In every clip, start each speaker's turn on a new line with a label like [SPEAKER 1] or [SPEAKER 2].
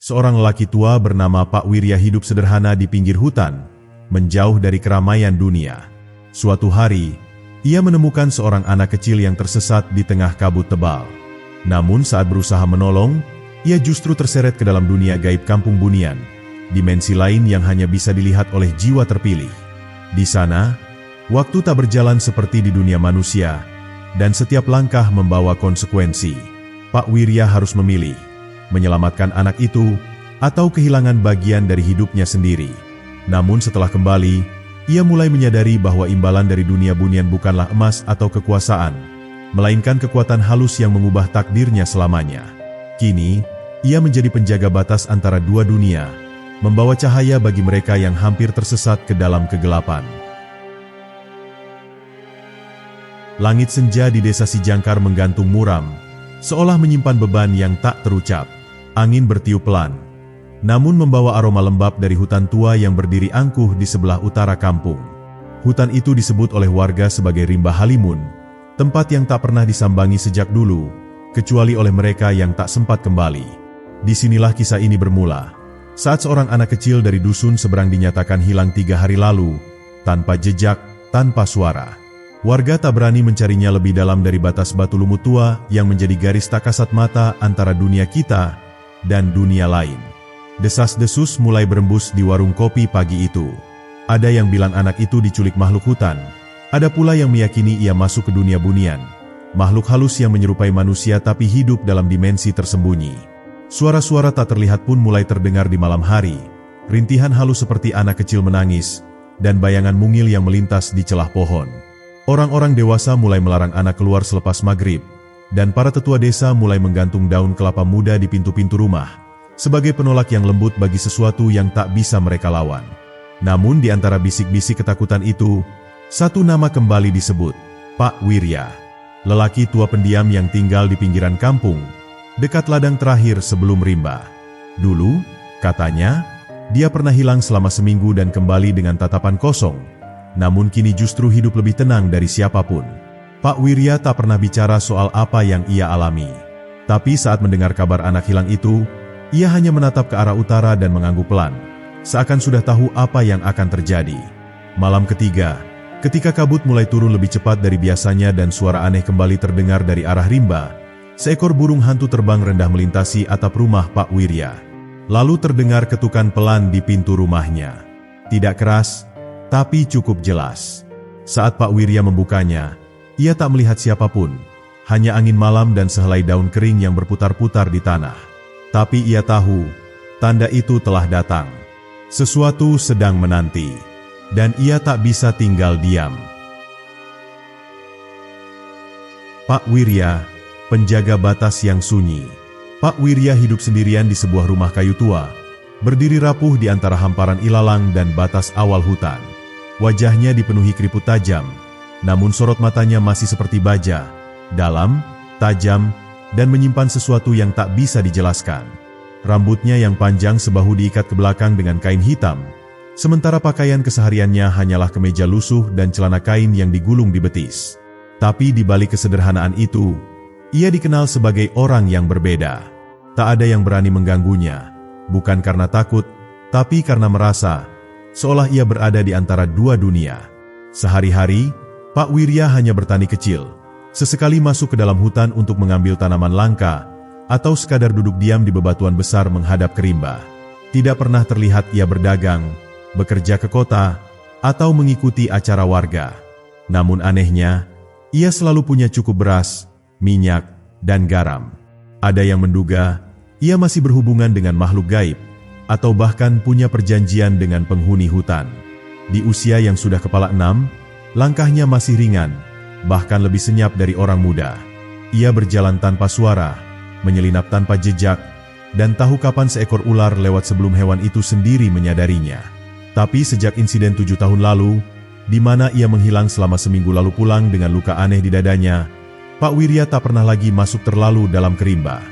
[SPEAKER 1] Seorang lelaki tua bernama Pak Wirya hidup sederhana di pinggir hutan, menjauh dari keramaian dunia. Suatu hari, ia menemukan seorang anak kecil yang tersesat di tengah kabut tebal. Namun saat berusaha menolong, ia justru terseret ke dalam dunia gaib kampung Bunian, dimensi lain yang hanya bisa dilihat oleh jiwa terpilih. Di sana, waktu tak berjalan seperti di dunia manusia, dan setiap langkah membawa konsekuensi. Pak Wirya harus memilih, menyelamatkan anak itu, atau kehilangan bagian dari hidupnya sendiri. Namun setelah kembali, ia mulai menyadari bahwa imbalan dari dunia Bunian bukanlah emas atau kekuasaan, melainkan kekuatan halus yang mengubah takdirnya selamanya. Kini, ia menjadi penjaga batas antara dua dunia, membawa cahaya bagi mereka yang hampir tersesat ke dalam kegelapan. Langit senja di desa Sijangkar menggantung muram, seolah menyimpan beban yang tak terucap. Angin bertiup pelan, namun membawa aroma lembab dari hutan tua yang berdiri angkuh di sebelah utara kampung. Hutan itu disebut oleh warga sebagai Rimba Halimun, tempat yang tak pernah disambangi sejak dulu, kecuali oleh mereka yang tak sempat kembali. Disinilah kisah ini bermula, saat seorang anak kecil dari dusun seberang dinyatakan hilang 3 hari lalu, tanpa jejak, tanpa suara. Warga tak berani mencarinya lebih dalam dari batas batu lumut tua yang menjadi garis tak kasat mata antara dunia kita dan dunia lain. Desas-desus mulai berembus di warung kopi pagi itu. Ada yang bilang anak itu diculik makhluk hutan, ada pula yang meyakini ia masuk ke dunia Bunian, makhluk halus yang menyerupai manusia tapi hidup dalam dimensi tersembunyi. Suara-suara tak terlihat pun mulai terdengar di malam hari, rintihan halus seperti anak kecil menangis, dan bayangan mungil yang melintas di celah pohon. Orang-orang dewasa mulai melarang anak keluar selepas maghrib, dan para tetua desa mulai menggantung daun kelapa muda di pintu-pintu rumah, sebagai penolak yang lembut bagi sesuatu yang tak bisa mereka lawan. Namun di antara bisik-bisik ketakutan itu, satu nama kembali disebut, Pak Wirya. Lelaki tua pendiam yang tinggal di pinggiran kampung, dekat ladang terakhir sebelum rimba. Dulu, katanya, dia pernah hilang selama seminggu dan kembali dengan tatapan kosong, namun kini justru hidup lebih tenang dari siapapun. Pak Wirya tak pernah bicara soal apa yang ia alami. Tapi saat mendengar kabar anak hilang itu, ia hanya menatap ke arah utara dan mengangguk pelan, seakan sudah tahu apa yang akan terjadi. Malam ketiga, ketika kabut mulai turun lebih cepat dari biasanya dan suara aneh kembali terdengar dari arah rimba, seekor burung hantu terbang rendah melintasi atap rumah Pak Wirya. Lalu terdengar ketukan pelan di pintu rumahnya. Tidak keras, tapi cukup jelas. Saat Pak Wirya membukanya, ia tak melihat siapapun, hanya angin malam dan sehelai daun kering yang berputar-putar di tanah. Tapi ia tahu, tanda itu telah datang. Sesuatu sedang menanti, dan ia tak bisa tinggal diam. Pak Wirya, penjaga batas yang sunyi. Pak Wirya hidup sendirian di sebuah rumah kayu tua, berdiri rapuh di antara hamparan ilalang dan batas awal hutan. Wajahnya dipenuhi keriput tajam, namun sorot matanya masih seperti baja, dalam, tajam, dan menyimpan sesuatu yang tak bisa dijelaskan. Rambutnya yang panjang sebahu diikat ke belakang dengan kain hitam, sementara pakaian kesehariannya hanyalah kemeja lusuh dan celana kain yang digulung di betis. Tapi di balik kesederhanaan itu, ia dikenal sebagai orang yang berbeda. Tak ada yang berani mengganggunya, bukan karena takut, tapi karena merasa seolah ia berada di antara dua dunia. Sehari-hari, Pak Wirya hanya bertani kecil, sesekali masuk ke dalam hutan untuk mengambil tanaman langka, atau sekadar duduk diam di bebatuan besar menghadap ke rimba. Tidak pernah terlihat ia berdagang, bekerja ke kota, atau mengikuti acara warga. Namun anehnya, ia selalu punya cukup beras, minyak, dan garam. Ada yang menduga, ia masih berhubungan dengan makhluk gaib, atau bahkan punya perjanjian dengan penghuni hutan. Di usia yang sudah kepala 6, langkahnya masih ringan, bahkan lebih senyap dari orang muda. Ia berjalan tanpa suara, menyelinap tanpa jejak, dan tahu kapan seekor ular lewat sebelum hewan itu sendiri menyadarinya. Tapi sejak insiden 7 tahun lalu, di mana ia menghilang selama seminggu lalu pulang dengan luka aneh di dadanya, Pak Wirya tak pernah lagi masuk terlalu dalam kerimba.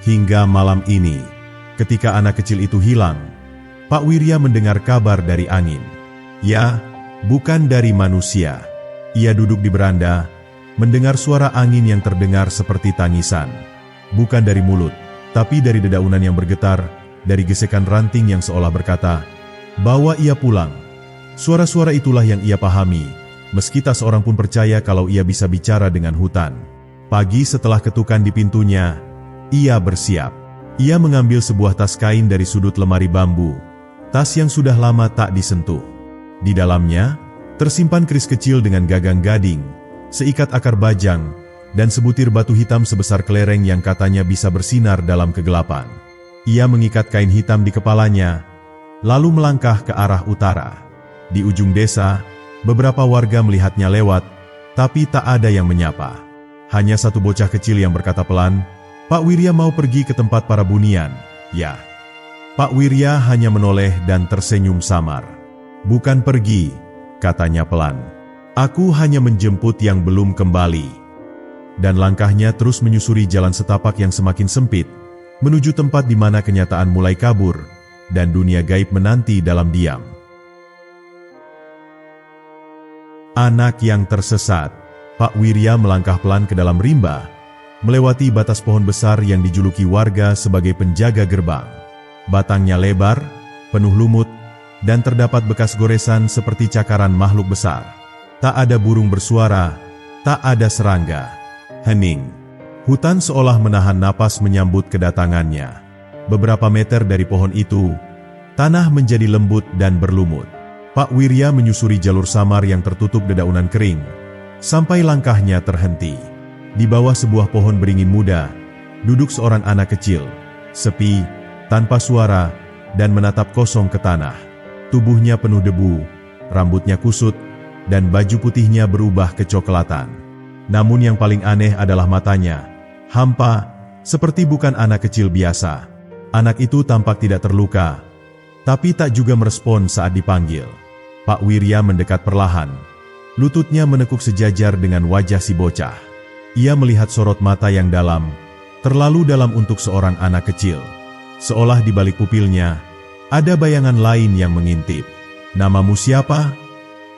[SPEAKER 1] Hingga malam ini, ketika anak kecil itu hilang, Pak Wirya mendengar kabar dari angin. Ya, bukan dari manusia. Ia duduk di beranda, mendengar suara angin yang terdengar seperti tangisan. Bukan dari mulut, tapi dari dedaunan yang bergetar, dari gesekan ranting yang seolah berkata, "Bawa ia pulang." Suara-suara itulah yang ia pahami, meski tak seorang pun percaya kalau ia bisa bicara dengan hutan. Pagi setelah ketukan di pintunya, ia bersiap. Ia mengambil sebuah tas kain dari sudut lemari bambu, tas yang sudah lama tak disentuh. Di dalamnya, tersimpan keris kecil dengan gagang gading, seikat akar bajang, dan sebutir batu hitam sebesar kelereng yang katanya bisa bersinar dalam kegelapan. Ia mengikat kain hitam di kepalanya, lalu melangkah ke arah utara. Di ujung desa, beberapa warga melihatnya lewat, tapi tak ada yang menyapa. Hanya satu bocah kecil yang berkata pelan, "Pak Wirya mau pergi ke tempat para bunian." "Ya." Pak Wirya hanya menoleh dan tersenyum samar. "Bukan pergi," katanya pelan. "Aku hanya menjemput yang belum kembali." Dan langkahnya terus menyusuri jalan setapak yang semakin sempit, menuju tempat di mana kenyataan mulai kabur, dan dunia gaib menanti dalam diam. Anak yang tersesat. Pak Wirya melangkah pelan ke dalam rimba, melewati batas pohon besar yang dijuluki warga sebagai penjaga gerbang. Batangnya lebar, penuh lumut, dan terdapat bekas goresan seperti cakaran makhluk besar. Tak ada burung bersuara, tak ada serangga. Hening. Hutan seolah menahan napas menyambut kedatangannya. Beberapa meter dari pohon itu, tanah menjadi lembut dan berlumut. Pak Wirya menyusuri jalur samar yang tertutup dedaunan kering, sampai langkahnya terhenti. Di bawah sebuah pohon beringin muda, duduk seorang anak kecil, sepi, tanpa suara, dan menatap kosong ke tanah. Tubuhnya penuh debu, rambutnya kusut, dan baju putihnya berubah kecoklatan. Namun yang paling aneh adalah matanya, hampa, seperti bukan anak kecil biasa. Anak itu tampak tidak terluka, tapi tak juga merespon saat dipanggil. Pak Wirya mendekat perlahan. Lututnya menekuk sejajar dengan wajah si bocah. Ia melihat sorot mata yang dalam, terlalu dalam untuk seorang anak kecil. Seolah di balik pupilnya, ada bayangan lain yang mengintip. "Namamu siapa?"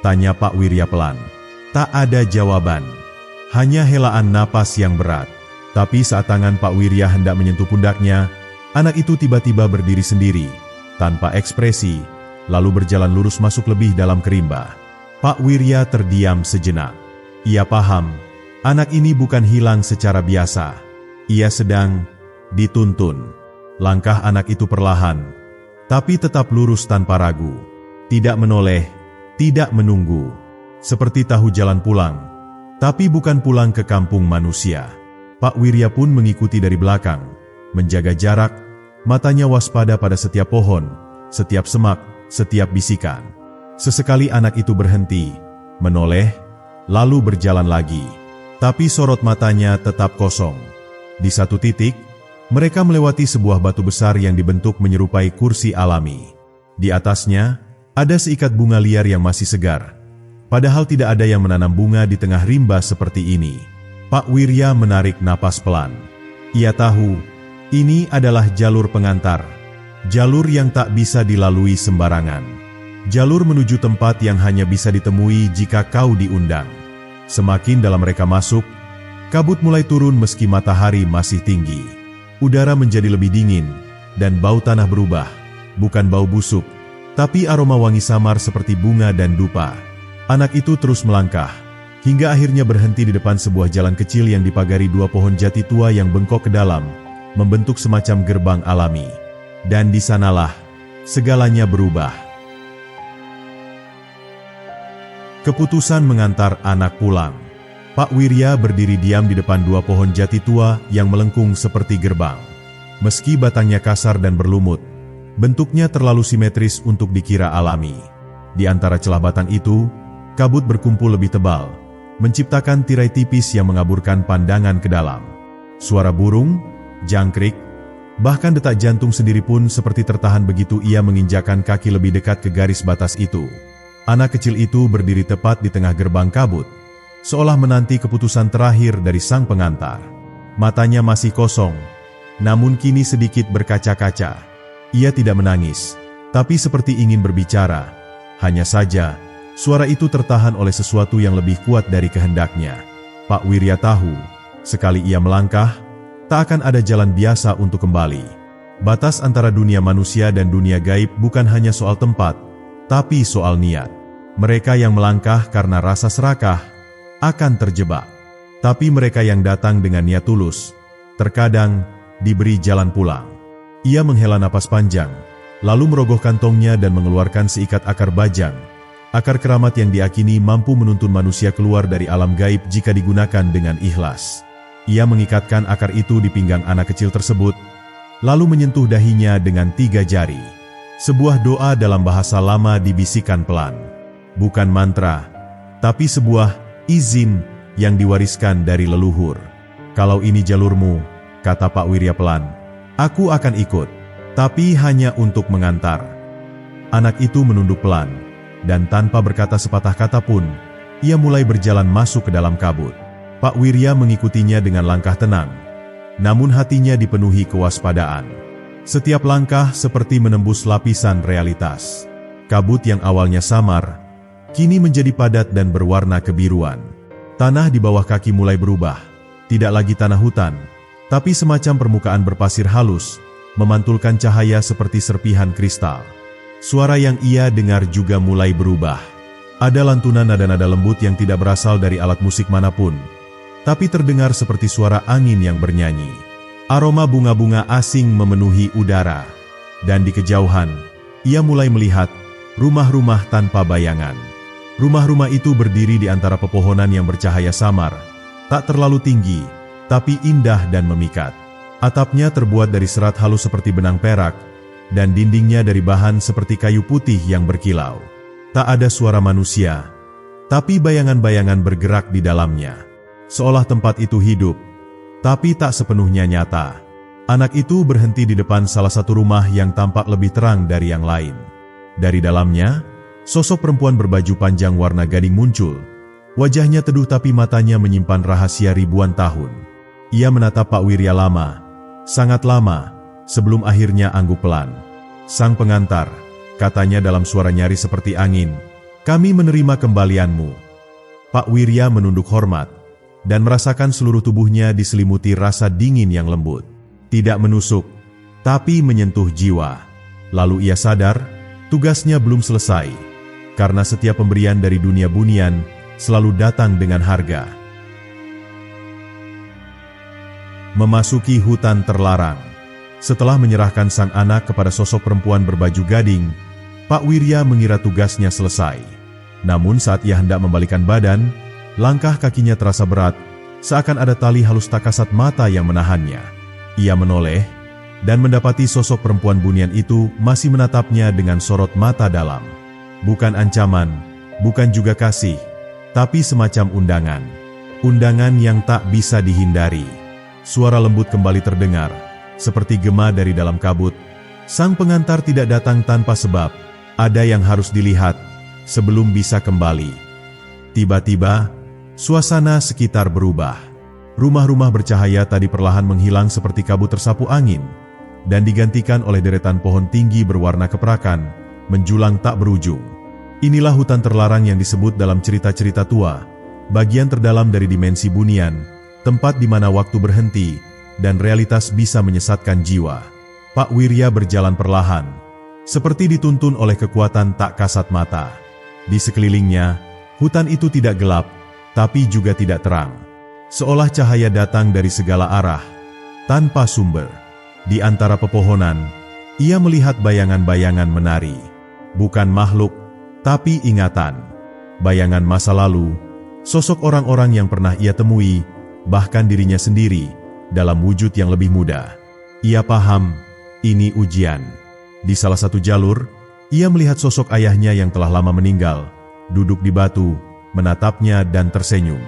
[SPEAKER 1] tanya Pak Wirya pelan. Tak ada jawaban, hanya helaan napas yang berat. Tapi saat tangan Pak Wirya hendak menyentuh pundaknya, anak itu tiba-tiba berdiri sendiri, tanpa ekspresi, lalu berjalan lurus masuk lebih dalam ke rimba. Pak Wirya terdiam sejenak. Ia paham, anak ini bukan hilang secara biasa. Ia sedang dituntun. Langkah anak itu perlahan, tapi tetap lurus tanpa ragu. Tidak menoleh, tidak menunggu. Seperti tahu jalan pulang, tapi bukan pulang ke kampung manusia. Pak Wirya pun mengikuti dari belakang, menjaga jarak, matanya waspada pada setiap pohon, setiap semak, setiap bisikan. Sesekali anak itu berhenti, menoleh, lalu berjalan lagi. Tapi sorot matanya tetap kosong. Di satu titik, mereka melewati sebuah batu besar yang dibentuk menyerupai kursi alami. Di atasnya, ada seikat bunga liar yang masih segar. Padahal tidak ada yang menanam bunga di tengah rimba seperti ini. Pak Wirya menarik napas pelan. Ia tahu, ini adalah jalur pengantar. Jalur yang tak bisa dilalui sembarangan. Jalur menuju tempat yang hanya bisa ditemui jika kau diundang. Semakin dalam mereka masuk, kabut mulai turun meski matahari masih tinggi. Udara menjadi lebih dingin, dan bau tanah berubah. Bukan bau busuk, tapi aroma wangi samar seperti bunga dan dupa. Anak itu terus melangkah, hingga akhirnya berhenti di depan sebuah jalan kecil yang dipagari dua pohon jati tua yang bengkok ke dalam, membentuk semacam gerbang alami. Dan di sanalah segalanya berubah. Keputusan mengantar anak pulang. Pak Wirya berdiri diam di depan dua pohon jati tua yang melengkung seperti gerbang. Meski batangnya kasar dan berlumut, bentuknya terlalu simetris untuk dikira alami. Di antara celah batang itu, kabut berkumpul lebih tebal, menciptakan tirai tipis yang mengaburkan pandangan ke dalam. Suara burung, jangkrik, bahkan detak jantung sendiri pun seperti tertahan begitu ia menginjakan kaki lebih dekat ke garis batas itu. Anak kecil itu berdiri tepat di tengah gerbang kabut, seolah menanti keputusan terakhir dari sang pengantar. Matanya masih kosong, namun kini sedikit berkaca-kaca. Ia tidak menangis, tapi seperti ingin berbicara. Hanya saja, suara itu tertahan oleh sesuatu yang lebih kuat dari kehendaknya. Pak Wirya tahu, sekali ia melangkah, tak akan ada jalan biasa untuk kembali. Batas antara dunia manusia dan dunia gaib bukan hanya soal tempat, tapi soal niat. Mereka yang melangkah karena rasa serakah akan terjebak. Tapi mereka yang datang dengan niat tulus, terkadang diberi jalan pulang. Ia menghela napas panjang, lalu merogoh kantongnya dan mengeluarkan seikat akar bajang. Akar keramat yang diakini mampu menuntun manusia keluar dari alam gaib jika digunakan dengan ikhlas. Ia mengikatkan akar itu di pinggang anak kecil tersebut, lalu menyentuh dahinya dengan 3 jari. Sebuah doa dalam bahasa lama dibisikkan pelan. Bukan mantra, tapi sebuah izin yang diwariskan dari leluhur. Kalau ini jalurmu, kata Pak Wirya pelan, aku akan ikut, tapi hanya untuk mengantar. Anak itu menunduk pelan, dan tanpa berkata sepatah kata pun, ia mulai berjalan masuk ke dalam kabut. Pak Wirya mengikutinya dengan langkah tenang, namun hatinya dipenuhi kewaspadaan. Setiap langkah seperti menembus lapisan realitas. Kabut yang awalnya samar, kini menjadi padat dan berwarna kebiruan. Tanah di bawah kaki mulai berubah, tidak lagi tanah hutan, tapi semacam permukaan berpasir halus, memantulkan cahaya seperti serpihan kristal. Suara yang ia dengar juga mulai berubah. Ada lantunan nada-nada lembut yang tidak berasal dari alat musik manapun, tapi terdengar seperti suara angin yang bernyanyi. Aroma bunga-bunga asing memenuhi udara, dan di kejauhan, ia mulai melihat rumah-rumah tanpa bayangan. Rumah-rumah itu berdiri di antara pepohonan yang bercahaya samar, tak terlalu tinggi, tapi indah dan memikat. Atapnya terbuat dari serat halus seperti benang perak, dan dindingnya dari bahan seperti kayu putih yang berkilau. Tak ada suara manusia, tapi bayangan-bayangan bergerak di dalamnya. Seolah tempat itu hidup, tapi tak sepenuhnya nyata. Anak itu berhenti di depan salah satu rumah yang tampak lebih terang dari yang lain. Dari dalamnya, sosok perempuan berbaju panjang warna gading muncul. Wajahnya teduh tapi matanya menyimpan rahasia ribuan tahun. Ia menatap Pak Wirya lama, sangat lama, sebelum akhirnya angguk pelan. Sang pengantar, katanya dalam suara nyaris seperti angin, kami menerima kembalianmu. Pak Wirya menunduk hormat, dan merasakan seluruh tubuhnya diselimuti rasa dingin yang lembut. Tidak menusuk, tapi menyentuh jiwa. Lalu ia sadar, tugasnya belum selesai, karena setiap pemberian dari dunia bunian selalu datang dengan harga. Memasuki hutan terlarang. Setelah menyerahkan sang anak kepada sosok perempuan berbaju gading, Pak Wirya mengira tugasnya selesai. Namun saat ia hendak membalikan badan, langkah kakinya terasa berat, seakan ada tali halus tak kasat mata yang menahannya. Ia menoleh, dan mendapati sosok perempuan bunian itu masih menatapnya dengan sorot mata dalam. Bukan ancaman, bukan juga kasih, tapi semacam undangan. Undangan yang tak bisa dihindari. Suara lembut kembali terdengar, seperti gema dari dalam kabut. Sang pengantar tidak datang tanpa sebab, ada yang harus dilihat sebelum bisa kembali. Tiba-tiba, suasana sekitar berubah. Rumah-rumah bercahaya tadi perlahan menghilang seperti kabut tersapu angin, dan digantikan oleh deretan pohon tinggi berwarna keperakan, menjulang tak berujung. Inilah hutan terlarang yang disebut dalam cerita-cerita tua, bagian terdalam dari dimensi bunian, tempat di mana waktu berhenti, dan realitas bisa menyesatkan jiwa. Pak Wirya berjalan perlahan, seperti dituntun oleh kekuatan tak kasat mata. Di sekelilingnya, hutan itu tidak gelap, tapi juga tidak terang. Seolah cahaya datang dari segala arah, tanpa sumber. Di antara pepohonan, ia melihat bayangan-bayangan menari. Bukan makhluk, tapi ingatan. Bayangan masa lalu, sosok orang-orang yang pernah ia temui, bahkan dirinya sendiri, dalam wujud yang lebih muda. Ia paham, ini ujian. Di salah satu jalur, ia melihat sosok ayahnya yang telah lama meninggal, duduk di batu, menatapnya dan tersenyum.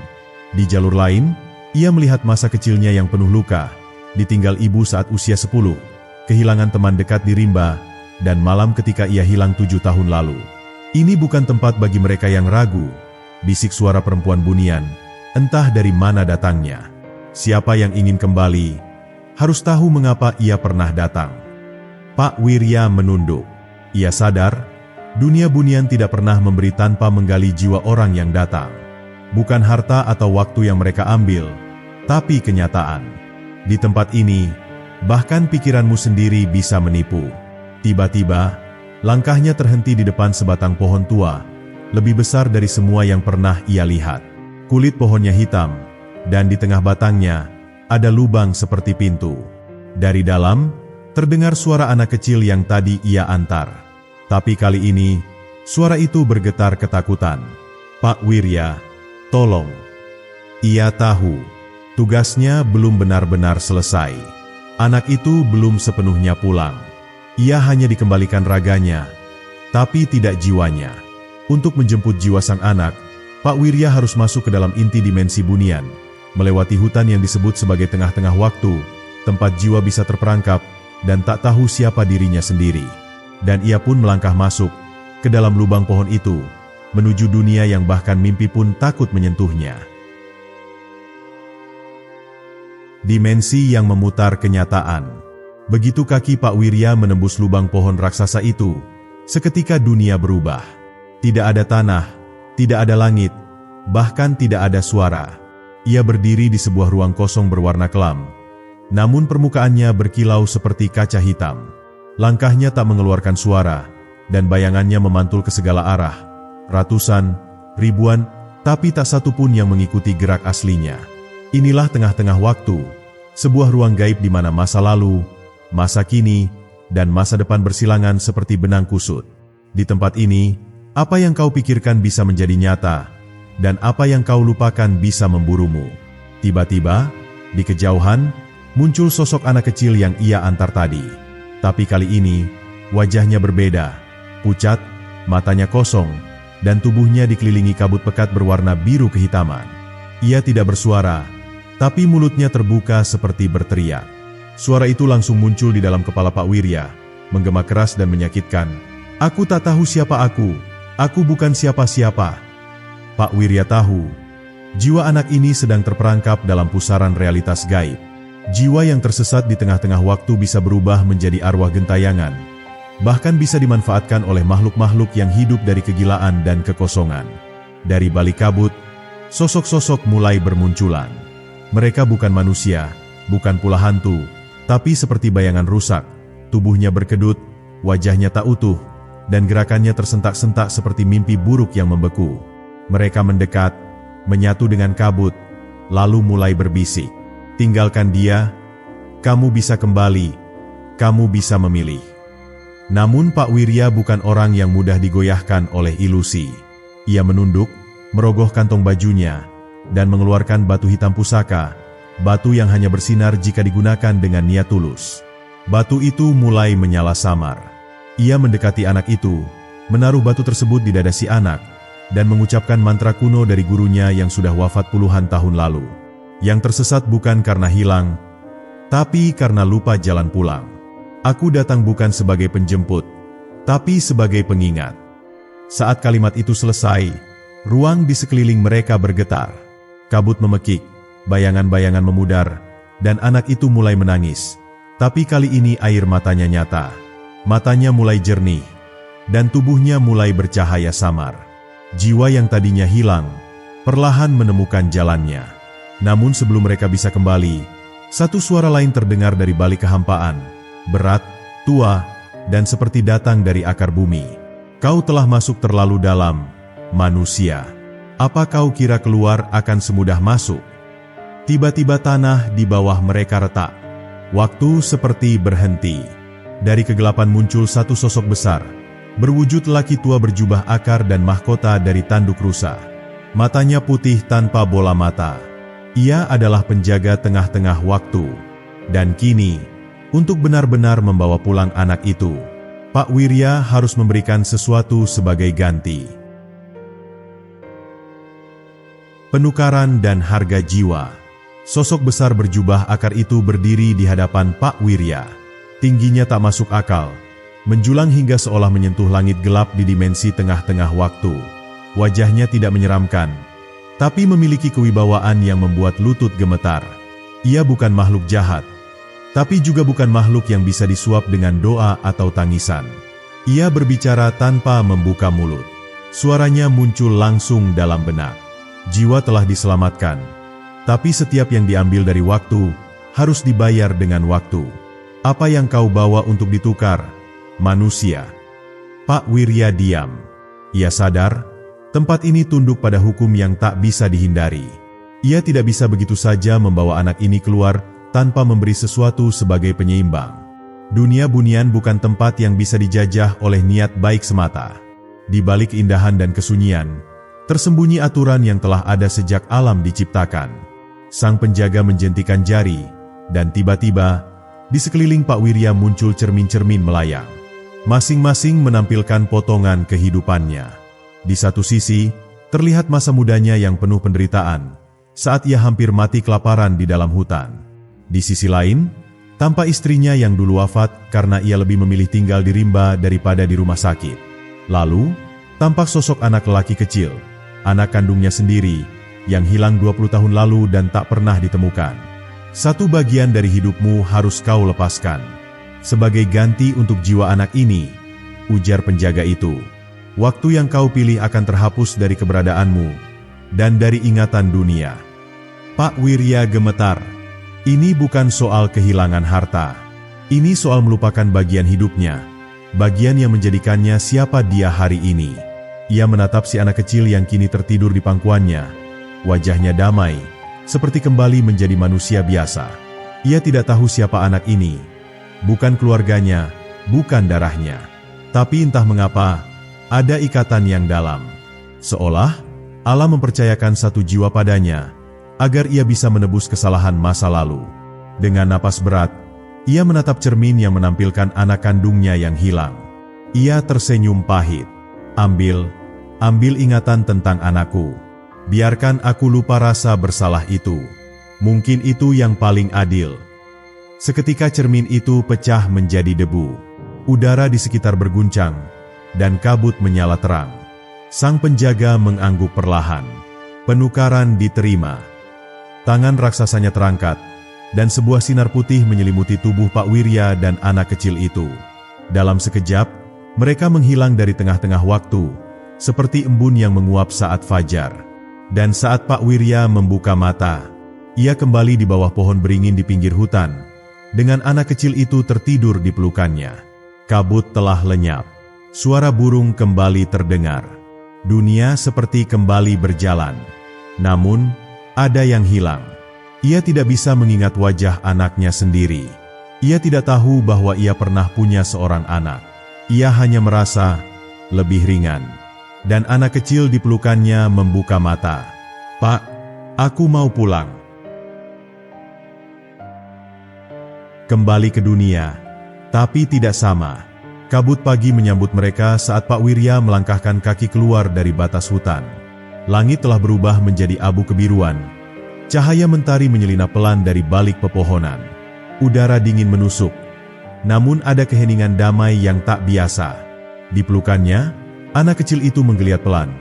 [SPEAKER 1] Di jalur lain, ia melihat masa kecilnya yang penuh luka, ditinggal ibu saat usia 10, kehilangan teman dekat di rimba, dan malam ketika ia hilang 7 tahun lalu. Ini bukan tempat bagi mereka yang ragu, bisik suara perempuan bunian, entah dari mana datangnya. Siapa yang ingin kembali, harus tahu mengapa ia pernah datang. Pak Wirya menunduk. Ia sadar, dunia bunian tidak pernah memberi tanpa menggali jiwa orang yang datang. Bukan harta atau waktu yang mereka ambil, tapi kenyataan. Di tempat ini, Bahkan pikiranmu sendiri bisa menipu. Tiba-tiba, langkahnya terhenti di depan sebatang pohon tua, lebih besar dari semua yang pernah ia lihat. Kulit pohonnya hitam, dan di tengah batangnya, ada lubang seperti pintu. Dari dalam, terdengar suara anak kecil yang tadi ia antar. Tapi kali ini, suara itu bergetar ketakutan. "Pak Wirya, tolong." Ia tahu, tugasnya belum benar-benar selesai. Anak itu belum sepenuhnya pulang. Ia hanya dikembalikan raganya, tapi tidak jiwanya. Untuk menjemput jiwa sang anak, Pak Wirya harus masuk ke dalam inti dimensi bunian, melewati hutan yang disebut sebagai tengah-tengah waktu, tempat jiwa bisa terperangkap dan tak tahu siapa dirinya sendiri. Dan ia pun melangkah masuk ke dalam lubang pohon itu, menuju dunia yang bahkan mimpi pun takut menyentuhnya. Dimensi yang memutar kenyataan. Begitu kaki Pak Wirya menembus lubang pohon raksasa itu, seketika dunia berubah. Tidak ada tanah, tidak ada langit, bahkan tidak ada suara. Ia berdiri di sebuah ruang kosong berwarna kelam, namun permukaannya berkilau seperti kaca hitam. Langkahnya tak mengeluarkan suara, dan bayangannya memantul ke segala arah. Ratusan, ribuan, tapi tak satu pun yang mengikuti gerak aslinya. Inilah tengah-tengah waktu, sebuah ruang gaib di mana masa lalu, masa kini, dan masa depan bersilangan seperti benang kusut. Di tempat ini, apa yang kau pikirkan bisa menjadi nyata, dan apa yang kau lupakan bisa memburumu. Tiba-tiba, di kejauhan, muncul sosok anak kecil yang ia antar tadi. Tapi kali ini, wajahnya berbeda, pucat, matanya kosong, dan tubuhnya dikelilingi kabut pekat berwarna biru kehitaman. Ia tidak bersuara, tapi mulutnya terbuka seperti berteriak. Suara itu langsung muncul di dalam kepala Pak Wirya, menggema keras dan menyakitkan. "Aku tak tahu siapa aku bukan siapa-siapa." Pak Wirya tahu, jiwa anak ini sedang terperangkap dalam pusaran realitas gaib. Jiwa yang tersesat di tengah-tengah waktu bisa berubah menjadi arwah gentayangan, bahkan bisa dimanfaatkan oleh makhluk-makhluk yang hidup dari kegilaan dan kekosongan. Dari balik kabut, sosok-sosok mulai bermunculan. Mereka bukan manusia, bukan pula hantu, tapi seperti bayangan rusak. Tubuhnya berkedut, wajahnya tak utuh, dan gerakannya tersentak-sentak seperti mimpi buruk yang membeku. Mereka mendekat, menyatu dengan kabut, lalu mulai berbisik. "Tinggalkan dia, kamu bisa kembali, kamu bisa memilih." Namun Pak Wirya bukan orang yang mudah digoyahkan oleh ilusi. Ia menunduk, merogoh kantong bajunya, dan mengeluarkan batu hitam pusaka, batu yang hanya bersinar jika digunakan dengan niat tulus. Batu itu mulai menyala samar. Ia mendekati anak itu, menaruh batu tersebut di dada si anak, dan mengucapkan mantra kuno dari gurunya yang sudah wafat puluhan tahun lalu. Yang tersesat bukan karena hilang, tapi karena lupa jalan pulang. "Aku datang bukan sebagai penjemput, tapi sebagai pengingat." Saat kalimat itu selesai, ruang di sekeliling mereka bergetar. Kabut memekik, bayangan-bayangan memudar, dan anak itu mulai menangis. Tapi kali ini air matanya nyata. Matanya mulai jernih, dan tubuhnya mulai bercahaya samar. Jiwa yang tadinya hilang, perlahan menemukan jalannya. Namun sebelum mereka bisa kembali, satu suara lain terdengar dari balik kehampaan, berat, tua, dan seperti datang dari akar bumi. "Kau telah masuk terlalu dalam, manusia. Apa kau kira keluar akan semudah masuk?" Tiba-tiba tanah di bawah mereka retak. Waktu seperti berhenti. Dari kegelapan muncul satu sosok besar, berwujud laki tua berjubah akar dan mahkota dari tanduk rusa. Matanya putih tanpa bola mata. Ia adalah penjaga tengah-tengah waktu. Dan kini, untuk benar-benar membawa pulang anak itu, Pak Wirya harus memberikan sesuatu sebagai ganti. Penukaran dan harga jiwa. Sosok besar berjubah akar itu berdiri di hadapan Pak Wirya. Tingginya tak masuk akal, menjulang hingga seolah menyentuh langit gelap di dimensi tengah-tengah waktu. Wajahnya tidak menyeramkan, tapi memiliki kewibawaan yang membuat lutut gemetar. Ia bukan makhluk jahat, tapi juga bukan makhluk yang bisa disuap dengan doa atau tangisan. Ia berbicara tanpa membuka mulut. Suaranya muncul langsung dalam benak. Jiwa telah diselamatkan, tapi setiap yang diambil dari waktu harus dibayar dengan waktu. Apa yang kau bawa untuk ditukar, manusia?" Pak Wirya diam. Ia sadar, tempat ini tunduk pada hukum yang tak bisa dihindari. Ia tidak bisa begitu saja membawa anak ini keluar tanpa memberi sesuatu sebagai penyeimbang. Dunia bunian bukan tempat yang bisa dijajah oleh niat baik semata. Di balik keindahan dan kesunyian, tersembunyi aturan yang telah ada sejak alam diciptakan. Sang penjaga menjentikan jari, dan tiba-tiba, di sekeliling Pak Wirya muncul cermin-cermin melayang. Masing-masing menampilkan potongan kehidupannya. Di satu sisi, terlihat masa mudanya yang penuh penderitaan, saat ia hampir mati kelaparan di dalam hutan. Di sisi lain, tampak istrinya yang dulu wafat karena ia lebih memilih tinggal di rimba daripada di rumah sakit. Lalu, tampak sosok anak lelaki kecil, anak kandungnya sendiri, yang hilang 20 tahun lalu dan tak pernah ditemukan. "Satu bagian dari hidupmu harus kau lepaskan, sebagai ganti untuk jiwa anak ini," ujar penjaga itu. "Waktu yang kau pilih akan terhapus dari keberadaanmu dan dari ingatan dunia." Pak Wirya gemetar. Ini bukan soal kehilangan harta. Ini soal melupakan bagian hidupnya, bagian yang menjadikannya siapa dia hari ini. Ia menatap si anak kecil yang kini tertidur di pangkuannya. Wajahnya damai, seperti kembali menjadi manusia biasa. Ia tidak tahu siapa anak ini. Bukan keluarganya, bukan darahnya. Tapi entah mengapa, ada ikatan yang dalam. Seolah Allah mempercayakan satu jiwa padanya, agar ia bisa menebus kesalahan masa lalu. Dengan napas berat, ia menatap cermin yang menampilkan anak kandungnya yang hilang. Ia tersenyum pahit. Ambil ingatan tentang anakku. Biarkan aku lupa rasa bersalah itu. Mungkin itu yang paling adil." Seketika cermin itu pecah menjadi debu. Udara di sekitar berguncang, dan kabut menyala terang. Sang penjaga mengangguk perlahan. Penukaran diterima. Tangan raksasanya terangkat, dan sebuah sinar putih menyelimuti tubuh Pak Wirya dan anak kecil itu. Dalam sekejap, mereka menghilang dari tengah-tengah waktu, seperti embun yang menguap saat fajar. Dan saat Pak Wirya membuka mata, ia kembali di bawah pohon beringin di pinggir hutan, dengan anak kecil itu tertidur di pelukannya. Kabut telah lenyap. Suara burung kembali terdengar. Dunia seperti kembali berjalan. Namun, ada yang hilang. Ia tidak bisa mengingat wajah anaknya sendiri. Ia tidak tahu bahwa ia pernah punya seorang anak. Ia hanya merasa lebih ringan. Dan anak kecil di pelukannya membuka mata. "Pak, aku mau pulang." Kembali ke dunia, tapi tidak sama. Kabut pagi menyambut mereka saat Pak Wirya melangkahkan kaki keluar dari batas hutan. Langit telah berubah menjadi abu kebiruan. Cahaya mentari menyelinap pelan dari balik pepohonan. Udara dingin menusuk. Namun ada keheningan damai yang tak biasa. Di pelukannya, anak kecil itu menggeliat pelan,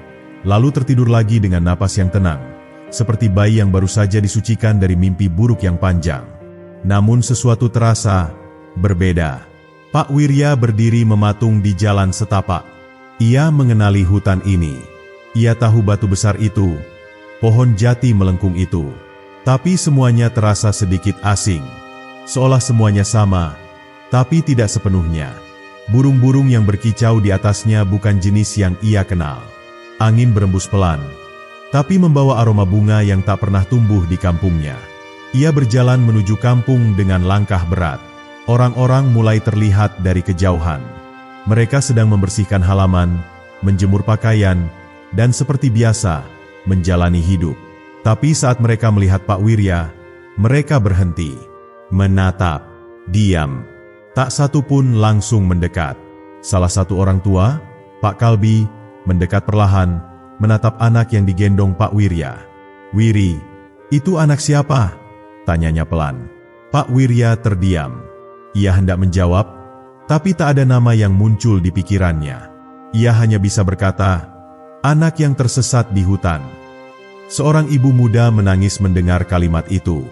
[SPEAKER 1] lalu tertidur lagi dengan napas yang tenang, seperti bayi yang baru saja disucikan dari mimpi buruk yang panjang. Namun sesuatu terasa berbeda. Pak Wirya berdiri mematung di jalan setapak. Ia mengenali hutan ini. Ia tahu batu besar itu, pohon jati melengkung itu. Tapi semuanya terasa sedikit asing. Seolah semuanya sama, tapi tidak sepenuhnya. Burung-burung yang berkicau di atasnya bukan jenis yang ia kenal. Angin berembus pelan, tapi membawa aroma bunga yang tak pernah tumbuh di kampungnya. Ia berjalan menuju kampung dengan langkah berat. Orang-orang mulai terlihat dari kejauhan. Mereka sedang membersihkan halaman, menjemur pakaian, dan seperti biasa, menjalani hidup. Tapi saat mereka melihat Pak Wirya, mereka berhenti, menatap, diam. Tak satu pun langsung mendekat. Salah satu orang tua, Pak Kalbi, mendekat perlahan, menatap anak yang digendong Pak Wirya. "Wiri, itu anak siapa?" tanyanya pelan. Pak Wirya terdiam. Ia hendak menjawab, tapi tak ada nama yang muncul di pikirannya. Ia hanya bisa berkata, "Anak yang tersesat di hutan." Seorang ibu muda menangis mendengar kalimat itu.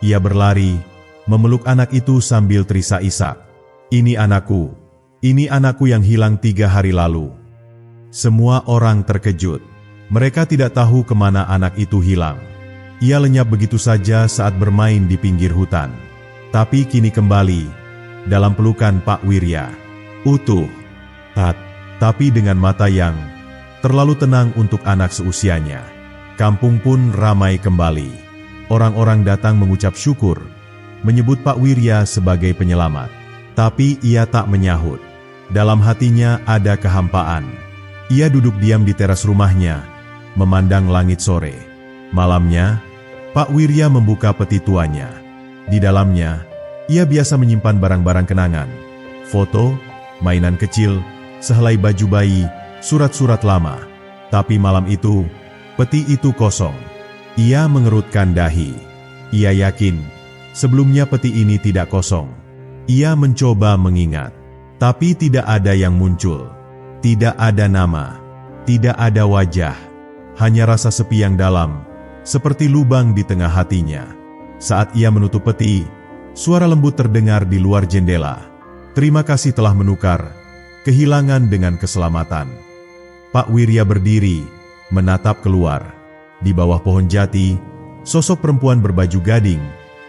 [SPEAKER 1] Ia berlari, memeluk anak itu sambil terisak-isak. Ini anakku yang hilang 3 hari lalu." Semua orang terkejut. Mereka tidak tahu kemana anak itu hilang. Ia lenyap begitu saja saat bermain di pinggir hutan. Tapi kini kembali, dalam pelukan Pak Wirya. Utuh, tapi dengan mata yang terlalu tenang untuk anak seusianya. Kampung pun ramai kembali. Orang-orang datang mengucap syukur, menyebut Pak Wirya sebagai penyelamat. Tapi ia tak menyahut. Dalam hatinya ada kehampaan. Ia duduk diam di teras rumahnya, memandang langit sore. Malamnya, Pak Wirya membuka peti tuanya. Di dalamnya, ia biasa menyimpan barang-barang kenangan, foto, mainan kecil, sehelai baju bayi, surat-surat lama. Tapi malam itu, peti itu kosong. Ia mengerutkan dahi. Ia yakin, sebelumnya peti ini tidak kosong. Ia mencoba mengingat, tapi tidak ada yang muncul. Tidak ada nama, tidak ada wajah, hanya rasa sepi yang dalam, seperti lubang di tengah hatinya. Saat ia menutup peti, suara lembut terdengar di luar jendela. Terima kasih telah menukar kehilangan dengan keselamatan. Pak Wirya berdiri, menatap keluar. Di bawah pohon jati, sosok perempuan berbaju gading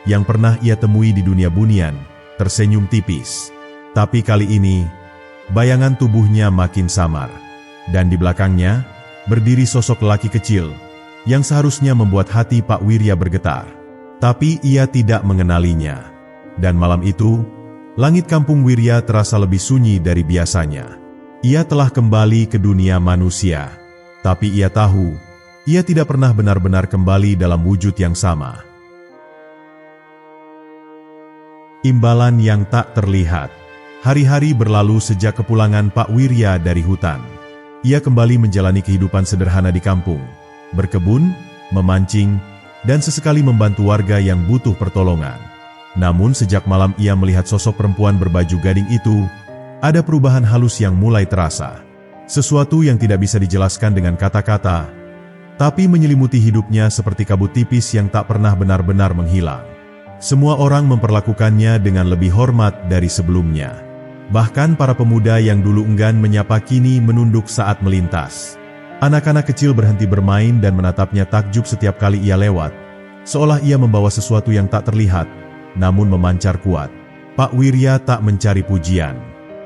[SPEAKER 1] yang pernah ia temui di dunia bunian tersenyum tipis. Tapi kali ini, bayangan tubuhnya makin samar. Dan di belakangnya, berdiri sosok lelaki kecil yang seharusnya membuat hati Pak Wirya bergetar. Tapi ia tidak mengenalinya. Dan malam itu, langit kampung Wirya terasa lebih sunyi dari biasanya. Ia telah kembali ke dunia manusia. Tapi ia tahu, ia tidak pernah benar-benar kembali dalam wujud yang sama. Imbalan yang tak terlihat. Hari-hari berlalu sejak kepulangan Pak Wirya dari hutan. Ia kembali menjalani kehidupan sederhana di kampung, berkebun, memancing, dan sesekali membantu warga yang butuh pertolongan. Namun sejak malam ia melihat sosok perempuan berbaju gading itu, ada perubahan halus yang mulai terasa. Sesuatu yang tidak bisa dijelaskan dengan kata-kata, tapi menyelimuti hidupnya seperti kabut tipis yang tak pernah benar-benar menghilang. Semua orang memperlakukannya dengan lebih hormat dari sebelumnya. Bahkan para pemuda yang dulu enggan menyapa kini menunduk saat melintas. Anak-anak kecil berhenti bermain dan menatapnya takjub setiap kali ia lewat, seolah ia membawa sesuatu yang tak terlihat, namun memancar kuat. Pak Wirya tak mencari pujian,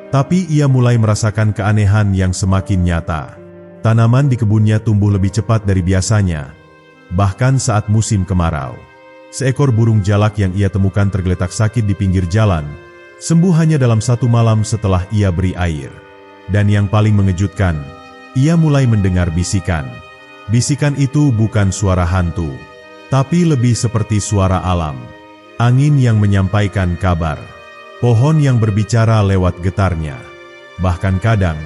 [SPEAKER 1] tapi ia mulai merasakan keanehan yang semakin nyata. Tanaman di kebunnya tumbuh lebih cepat dari biasanya, bahkan saat musim kemarau. Seekor burung jalak yang ia temukan tergeletak sakit di pinggir jalan, sembuh hanya dalam 1 malam setelah ia beri air. Dan yang paling mengejutkan, ia mulai mendengar bisikan. Bisikan itu bukan suara hantu, tapi lebih seperti suara alam. Angin yang menyampaikan kabar, pohon yang berbicara lewat getarnya. Bahkan kadang,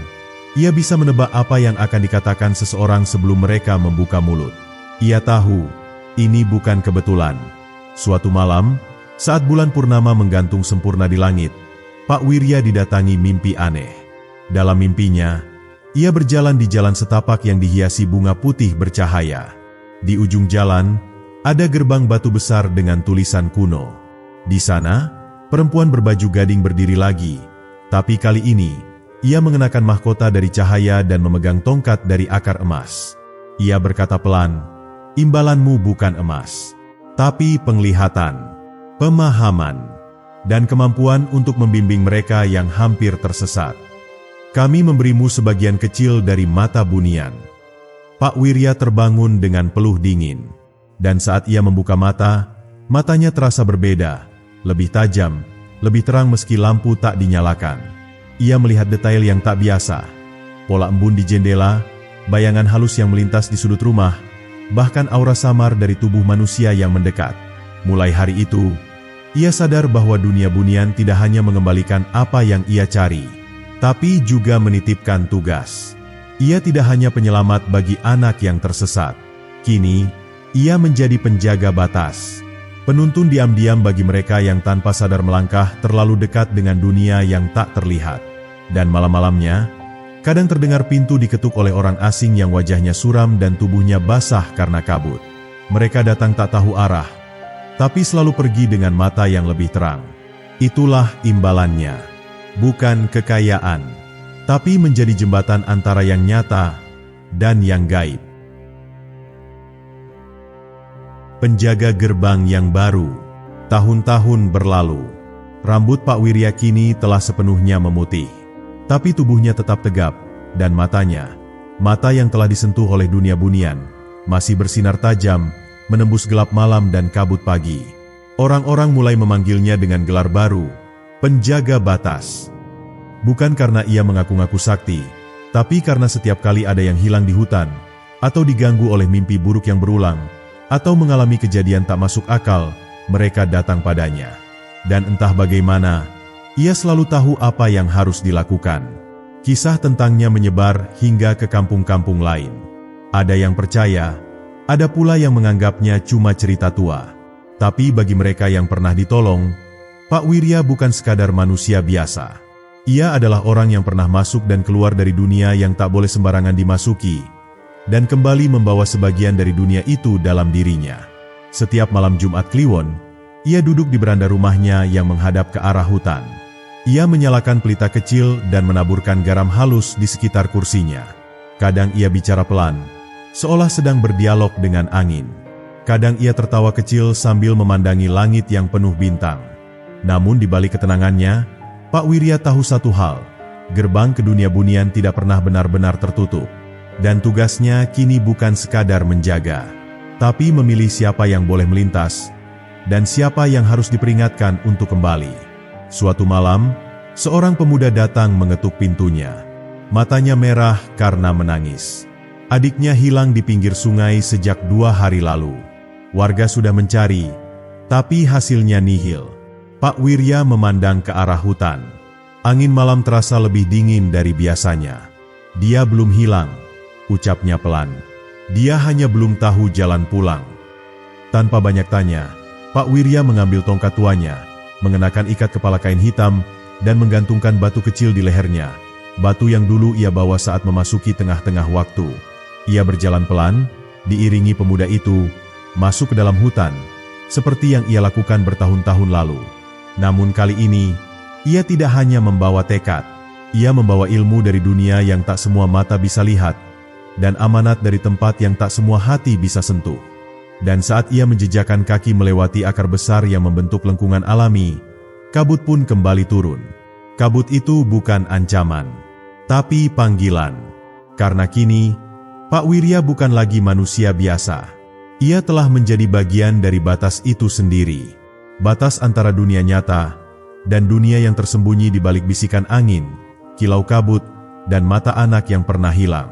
[SPEAKER 1] ia bisa menebak apa yang akan dikatakan seseorang sebelum mereka membuka mulut. Ia tahu, ini bukan kebetulan. Suatu malam, saat bulan purnama menggantung sempurna di langit, Pak Wirya didatangi mimpi aneh. Dalam mimpinya, ia berjalan di jalan setapak yang dihiasi bunga putih bercahaya. Di ujung jalan, ada gerbang batu besar dengan tulisan kuno. Di sana, perempuan berbaju gading berdiri lagi, tapi kali ini, ia mengenakan mahkota dari cahaya dan memegang tongkat dari akar emas. Ia berkata pelan, "Imbalanmu bukan emas, tapi penglihatan, pemahaman, dan kemampuan untuk membimbing mereka yang hampir tersesat. Kami memberimu sebagian kecil dari mata bunian." Pak Wirya terbangun dengan peluh dingin, dan saat ia membuka mata, matanya terasa berbeda, lebih tajam, lebih terang meski lampu tak dinyalakan. Ia melihat detail yang tak biasa, pola embun di jendela, bayangan halus yang melintas di sudut rumah, bahkan aura samar dari tubuh manusia yang mendekat. Mulai hari itu, ia sadar bahwa dunia bunian tidak hanya mengembalikan apa yang ia cari, tapi juga menitipkan tugas. Ia tidak hanya penyelamat bagi anak yang tersesat. Kini, ia menjadi penjaga batas, penuntun diam-diam bagi mereka yang tanpa sadar melangkah terlalu dekat dengan dunia yang tak terlihat. Dan malam-malamnya, kadang terdengar pintu diketuk oleh orang asing yang wajahnya suram dan tubuhnya basah karena kabut. Mereka datang tak tahu arah, tapi selalu pergi dengan mata yang lebih terang. Itulah imbalannya, bukan kekayaan, tapi menjadi jembatan antara yang nyata dan yang gaib. Penjaga gerbang yang baru. Tahun-tahun berlalu. Rambut Pak Wirya kini telah sepenuhnya memutih. Tapi tubuhnya tetap tegap, dan matanya, mata yang telah disentuh oleh dunia bunian, masih bersinar tajam, menembus gelap malam dan kabut pagi. Orang-orang mulai memanggilnya dengan gelar baru, penjaga batas. Bukan karena ia mengaku-ngaku sakti, tapi karena setiap kali ada yang hilang di hutan, atau diganggu oleh mimpi buruk yang berulang, atau mengalami kejadian tak masuk akal, mereka datang padanya. Dan entah bagaimana, ia selalu tahu apa yang harus dilakukan. Kisah tentangnya menyebar hingga ke kampung-kampung lain. Ada yang percaya, ada pula yang menganggapnya cuma cerita tua. Tapi bagi mereka yang pernah ditolong, Pak Wirya bukan sekadar manusia biasa. Ia adalah orang yang pernah masuk dan keluar dari dunia yang tak boleh sembarangan dimasuki, dan kembali membawa sebagian dari dunia itu dalam dirinya. Setiap malam Jumat Kliwon, ia duduk di beranda rumahnya yang menghadap ke arah hutan. Ia menyalakan pelita kecil dan menaburkan garam halus di sekitar kursinya. Kadang ia bicara pelan, seolah sedang berdialog dengan angin. Kadang ia tertawa kecil sambil memandangi langit yang penuh bintang. Namun di balik ketenangannya, Pak Wirya tahu satu hal, gerbang ke dunia bunian tidak pernah benar-benar tertutup. Dan tugasnya kini bukan sekadar menjaga, tapi memilih siapa yang boleh melintas, dan siapa yang harus diperingatkan untuk kembali. Suatu malam, seorang pemuda datang mengetuk pintunya. Matanya merah karena menangis. Adiknya hilang di pinggir sungai sejak 2 hari lalu. Warga sudah mencari, tapi hasilnya nihil. Pak Wirya memandang ke arah hutan. Angin malam terasa lebih dingin dari biasanya. Dia belum hilang, ucapnya pelan. Dia hanya belum tahu jalan pulang. Tanpa banyak tanya, Pak Wirya mengambil tongkat tuanya, mengenakan ikat kepala kain hitam, dan menggantungkan batu kecil di lehernya. Batu yang dulu ia bawa saat memasuki tengah-tengah waktu. Ia berjalan pelan, diiringi pemuda itu, masuk ke dalam hutan, seperti yang ia lakukan bertahun-tahun lalu. Namun kali ini, ia tidak hanya membawa tekad, ia membawa ilmu dari dunia yang tak semua mata bisa lihat, dan amanat dari tempat yang tak semua hati bisa sentuh. Dan saat ia menjejakkan kaki melewati akar besar yang membentuk lengkungan alami, kabut pun kembali turun. Kabut itu bukan ancaman, tapi panggilan. Karena kini, Pak Wirya bukan lagi manusia biasa. Ia telah menjadi bagian dari batas itu sendiri. Batas antara dunia nyata dan dunia yang tersembunyi di balik bisikan angin, kilau kabut, dan mata anak yang pernah hilang.